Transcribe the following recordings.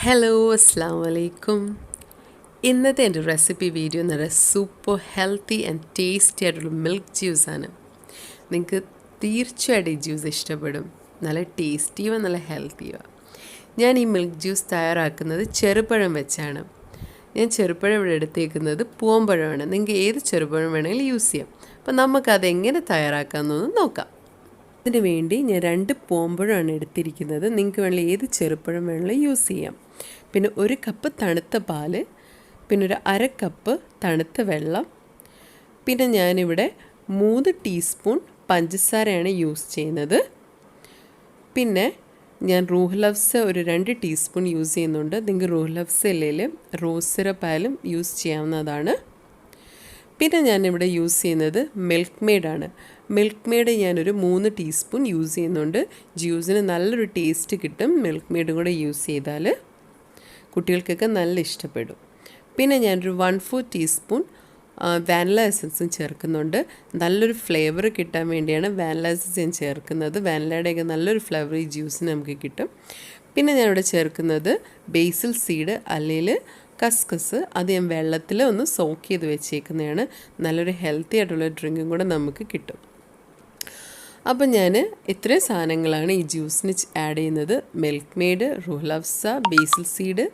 Hello അസ്സാം വലൈക്കും. ഇന്നത്തെ എൻ്റെ റെസിപ്പി വീഡിയോ എന്ന് പറയുന്നത് സൂപ്പർ ഹെൽത്തി ആൻഡ് ടേസ്റ്റി ആയിട്ടുള്ള മിൽക്ക് ജ്യൂസാണ്. നിങ്ങൾക്ക് തീർച്ചയായിട്ടും ഈ ജ്യൂസ് ഇഷ്ടപ്പെടും. നല്ല ടേസ്റ്റിയും നല്ല ഹെൽത്തിയും. ഞാൻ ഈ മിൽക്ക് ജ്യൂസ് തയ്യാറാക്കുന്നത് ചെറുപഴം വെച്ചാണ്. ഞാൻ ചെറുപഴം ഇവിടെ എടുത്തേക്കുന്നത് പൂവമ്പഴമാണ്. നിങ്ങൾക്ക് ഏത് ചെറുപഴം വേണമെങ്കിലും യൂസ് ചെയ്യാം. അപ്പോൾ നമുക്കതെങ്ങനെ തയ്യാറാക്കാമെന്നൊന്ന് നോക്കാം. അതിന് വേണ്ടി ഞാൻ 2 പൂവമ്പഴമാണ് എടുത്തിരിക്കുന്നത്. നിങ്ങൾക്ക് വേണമെങ്കിൽ ഏത് ചെറുപ്പഴം വേണമെങ്കിലും യൂസ് ചെയ്യാം. പിന്നെ 1 കപ്പ് തണുത്ത പാല്, പിന്നെ ഒരു 1/2 കപ്പ് തണുത്ത വെള്ളം, പിന്നെ ഞാനിവിടെ 3 ടീസ്പൂൺ പഞ്ചസാരയാണ് യൂസ് ചെയ്യുന്നത്. പിന്നെ ഞാൻ റൂഹ്അഫ്സ ഒരു 2 ടീസ്പൂൺ യൂസ് ചെയ്യുന്നുണ്ട്. നിങ്ങൾക്ക് റൂഹ്അഫ്സ ഇല്ലെങ്കിൽ റോസ് സിറപ്പായാലും യൂസ് ചെയ്യാവുന്നതാണ്. പിന്നെ ഞാനിവിടെ യൂസ് ചെയ്യുന്നത് മിൽക്ക് മെയ്ഡാണ്. മിൽക്ക് മെയ്ഡ് ഞാനൊരു 3 ടീസ്പൂൺ യൂസ് ചെയ്യുന്നുണ്ട്. ജ്യൂസിന് നല്ലൊരു ടേസ്റ്റ് കിട്ടും മിൽക്ക് മെയ്ഡും കൂടെ യൂസ് ചെയ്താൽ. കുട്ടികൾക്കൊക്കെ നല്ല ഇഷ്ടപ്പെടും. പിന്നെ ഞാനൊരു 1/4 ടീസ്പൂൺ വാനില എസൻസും ചേർക്കുന്നുണ്ട്. നല്ലൊരു ഫ്ലേവർ കിട്ടാൻ വേണ്ടിയാണ് വാനില എസൻസ് ഞാൻ ചേർക്കുന്നത്. വാനിലയുടെയൊക്കെ നല്ലൊരു ഫ്ലേവർ ഈ ജ്യൂസിന് നമുക്ക് കിട്ടും. പിന്നെ ഞാനിവിടെ ചേർക്കുന്നത് ബേസിൽ സീഡ് അല്ലെങ്കിൽ കസ്കസ്. അത് ഞാൻ വെള്ളത്തിൽ ഒന്ന് സോക്ക് ചെയ്ത് വെച്ചേക്കുന്നതാണ്. നല്ലൊരു ഹെൽത്തി ആയിട്ടുള്ള ഡ്രിങ്കും കൂടെ നമുക്ക് കിട്ടും. അപ്പം ഞാൻ ഇത്രയും സാധനങ്ങളാണ് ഈ ജ്യൂസിന് ആഡ് ചെയ്യുന്നത്. മിൽക്ക് മെയ്ഡ്, റൂഹ്അഫ്സ, ബേസിൽ സീഡ്,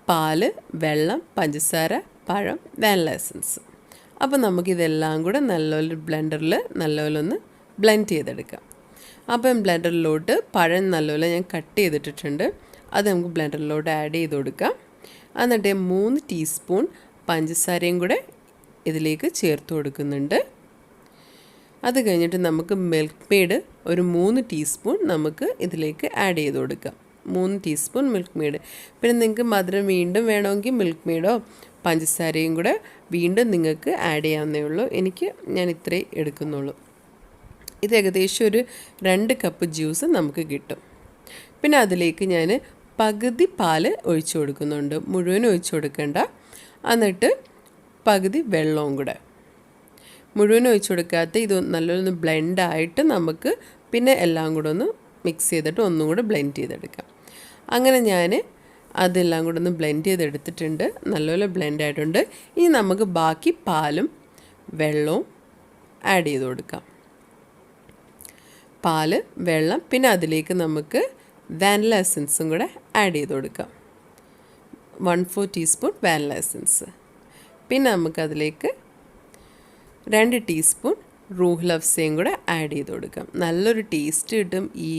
പാല്, വെള്ളം, പഞ്ചസാര, പഴം, വാനില എസൻസ്. അപ്പം നമുക്കിതെല്ലാം കൂടെ നല്ലപോലെ ബ്ലെൻഡറിൽ നല്ലപോലെ ഒന്ന് ബ്ലെൻഡ് ചെയ്തെടുക്കാം. അപ്പം ബ്ലെൻഡറിലോട്ട് പഴം നല്ലപോലെ ഞാൻ കട്ട് ചെയ്തിട്ടിട്ടുണ്ട്. അത് നമുക്ക് ബ്ലെൻഡറിലോട്ട് ആഡ് ചെയ്ത് കൊടുക്കാം. എന്നിട്ട് 3 ടീസ്പൂൺ പഞ്ചസാരയും കൂടെ ഇതിലേക്ക് ചേർത്ത് കൊടുക്കുന്നുണ്ട്. അത് കഴിഞ്ഞിട്ട് നമുക്ക് മിൽക്ക് മെയ്ഡ് ഒരു 3 ടീസ്പൂൺ നമുക്ക് ഇതിലേക്ക് ആഡ് ചെയ്ത് കൊടുക്കാം. 3 ടീസ്പൂൺ മിൽക്ക് മെയ്ഡ്. പിന്നെ നിങ്ങൾക്ക് മധുരം വീണ്ടും വേണമെങ്കിൽ മിൽക്ക് മെയ്ഡോ പഞ്ചസാരയും കൂടെ വീണ്ടും നിങ്ങൾക്ക് ആഡ് ചെയ്യാവുന്നേ ഉള്ളൂ. ഞാൻ ഇത്രേ എടുക്കുന്നുള്ളൂ. ഇത് ഏകദേശം ഒരു 2 കപ്പ് ജ്യൂസ് നമുക്ക് കിട്ടും. പിന്നെ അതിലേക്ക് ഞാൻ പകുതി പാല് ഒഴിച്ചു കൊടുക്കുന്നുണ്ട്. മുഴുവനും ഒഴിച്ചു കൊടുക്കേണ്ട. എന്നിട്ട് പകുതി വെള്ളവും കൂടെ. മുഴുവനും ഒഴിച്ചു കൊടുക്കാത്ത ഇത് നല്ലൊന്ന് ബ്ലെൻഡായിട്ട് നമുക്ക് പിന്നെ എല്ലാം കൂടെ ഒന്ന് മിക്സ് ചെയ്തിട്ട് ഒന്നും കൂടെ ബ്ലെൻഡ് ചെയ്തെടുക്കാം. അങ്ങനെ ഞാൻ അതെല്ലാം കൂടെ ഒന്ന് ബ്ലെൻഡ് ചെയ്തെടുത്തിട്ടുണ്ട്. നല്ലപോലെ ബ്ലെൻഡ് ആയിട്ടുണ്ട്. ഇനി നമുക്ക് ബാക്കി പാലും വെള്ളവും ആഡ് ചെയ്ത് കൊടുക്കാം. പാല്, വെള്ളം, പിന്നെ അതിലേക്ക് നമുക്ക് വാനില എസൻസും കൂടെ ആഡ് ചെയ്ത് കൊടുക്കാം. 1/4 ടീസ്പൂൺ വാനില എസൻസ്. പിന്നെ നമുക്കതിലേക്ക് 2 ടീസ്പൂൺ റൂഹ്അഫ്സയും കൂടെ ആഡ് ചെയ്ത് കൊടുക്കാം. നല്ലൊരു ടേസ്റ്റ് കിട്ടും ഈ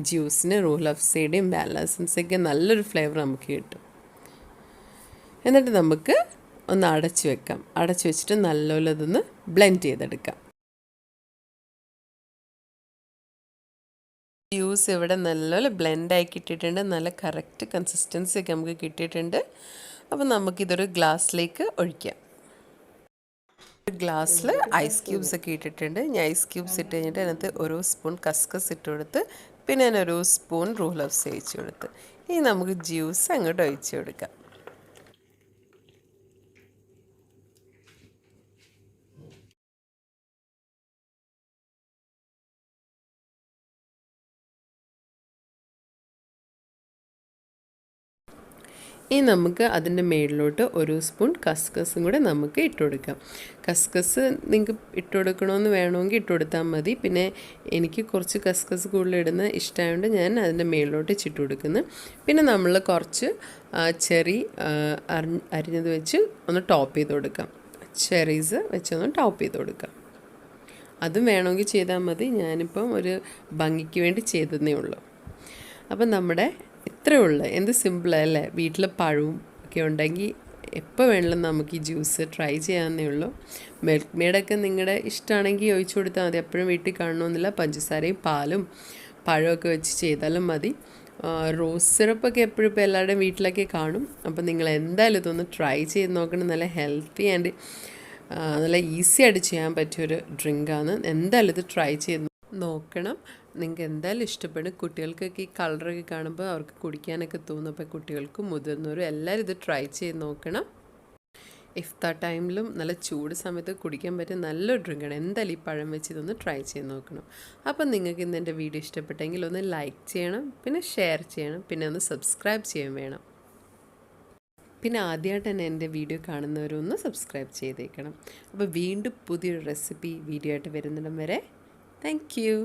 ജ്യൂസിന്. റൂഹ്അഫ്സയുടെയും വാനില എസൻസൊക്കെ നല്ലൊരു ഫ്ലേവർ നമുക്ക് കിട്ടും. എന്നിട്ട് നമുക്ക് ഒന്ന് അടച്ചു വെക്കാം. അടച്ചു വെച്ചിട്ട് നല്ലപോലെ അതൊന്ന് ബ്ലെൻഡ് ചെയ്തെടുക്കാം. ജ്യൂസ് ഇവിടെ നല്ലപോലെ ബ്ലെൻഡായി കിട്ടിയിട്ടുണ്ട്. നല്ല കറക്റ്റ് കൺസിസ്റ്റൻസി ഒക്കെ നമുക്ക് കിട്ടിയിട്ടുണ്ട്. അപ്പോൾ നമുക്കിതൊരു ഗ്ലാസ്സിലേക്ക് ഒഴിക്കാം. ഒരു ഗ്ലാസ്സിൽ ഐസ് ക്യൂബ്സ് ഒക്കെ ഇട്ടിട്ടുണ്ട്. ഞാൻ ഐസ് ക്യൂബ്സ് ഇട്ട് കഴിഞ്ഞിട്ട് അതിനകത്ത് ഒരു സ്പൂൺ കസ്കസ് ഇട്ട് കൊടുത്ത് പിന്നെ ഞാൻ ഒരു സ്പൂൺ റൂഹ്അഫ്സ ഒഴിച്ച് കൊടുത്ത് ഇനി നമുക്ക് ജ്യൂസ് അങ്ങോട്ട് ഒഴിച്ച് കൊടുക്കാം. ഇനി നമുക്ക് അതിൻ്റെ മേളിലോട്ട് ഒരു സ്പൂൺ കസ്കസും കൂടെ നമുക്ക് ഇട്ട് കൊടുക്കാം. കസ്കസ് നിങ്ങൾക്ക് ഇട്ട് കൊടുക്കണമെന്ന് വേണമെങ്കിൽ ഇട്ട് കൊടുത്താൽ മതി. പിന്നെ എനിക്ക് കുറച്ച് കസ്കസ് കൂടുതലിടുന്ന ഇഷ്ടമായതുകൊണ്ട് ഞാൻ അതിൻ്റെ മേളിലോട്ട് ഇട്ട് കൊടുക്കുന്നു. പിന്നെ നമ്മൾ കുറച്ച് ചെറി അരിഞ്ഞത് വെച്ച് ഒന്ന് ടോപ്പ് ചെയ്ത് കൊടുക്കാം. ചെറീസ് വെച്ചൊന്ന് ടോപ്പ് ചെയ്ത് കൊടുക്കാം. അതും വേണമെങ്കിൽ ചെയ്താൽ മതി. ഞാനിപ്പം ഒരു ഭംഗിക്ക് വേണ്ടി ചെയ്തതേ ഉള്ളൂ. അപ്പം നമ്മുടെ ഇത്രയേ ഉള്ളൂ. എന്ത് സിമ്പിളല്ലേ. വീട്ടിൽ പഴവും ഒക്കെ ഉണ്ടെങ്കിൽ എപ്പോൾ വേണമെങ്കിലും നമുക്ക് ഈ ജ്യൂസ് ട്രൈ ചെയ്യാവുന്നേ ഉള്ളൂ. മിൽക്ക് മെയ്ഡൊക്കെ നിങ്ങളുടെ ഇഷ്ടമാണെങ്കിൽ ഒഴിച്ചു കൊടുത്താൽ മതി. എപ്പോഴും വീട്ടിൽ കാണണമെന്നില്ല. പഞ്ചസാരയും പാലും പഴമൊക്കെ വെച്ച് ചെയ്താലും മതി. റോസ് സിറപ്പൊക്കെ എപ്പോഴും ഇപ്പോൾ എല്ലാവരുടെയും വീട്ടിലൊക്കെ കാണും. അപ്പോൾ നിങ്ങൾ എന്തായാലും ഇതൊന്ന് ട്രൈ ചെയ്ത് നോക്കണം. നല്ല ഹെൽത്തി ആൻഡ് നല്ല ഈസി ആയിട്ട് ചെയ്യാൻ പറ്റിയൊരു ഡ്രിങ്കാണ്. എന്തായാലും ഇത് ട്രൈ ചെയ്ത് നോക്കണം. നിങ്ങൾക്ക് എന്തായാലും ഇഷ്ടപ്പെടും. കുട്ടികൾക്കൊക്കെ ഈ കളറൊക്കെ കാണുമ്പോൾ അവർക്ക് കുടിക്കാനൊക്കെ തോന്നും. അപ്പോൾ കുട്ടികൾക്കും മുതിർന്നവരും എല്ലാവരും ഇത് ട്രൈ ചെയ്ത് നോക്കണം. ഇഫ്താർ ടൈമിലും നല്ല ചൂട് സമയത്ത് കുടിക്കാൻ പറ്റിയ നല്ലൊരു ഡ്രിങ്കാണ്. എന്തായാലും ഈ പഴം വെച്ച് ഇതൊന്ന് ട്രൈ ചെയ്ത് നോക്കണം. അപ്പം നിങ്ങൾക്ക് ഇന്ന് എൻ്റെ വീഡിയോ ഇഷ്ടപ്പെട്ടെങ്കിൽ ഒന്ന് ലൈക്ക് ചെയ്യണം, പിന്നെ ഷെയർ ചെയ്യണം, പിന്നെ ഒന്ന് സബ്സ്ക്രൈബ് ചെയ്യാൻ വേണം. പിന്നെ ആദ്യമായിട്ട് തന്നെ എൻ്റെ വീഡിയോ കാണുന്നവരൊന്ന് സബ്സ്ക്രൈബ് ചെയ്തേക്കണം. അപ്പോൾ വീണ്ടും പുതിയൊരു റെസിപ്പി വീഡിയോ ആയിട്ട് വരുന്നിടം വരെ താങ്ക് യു.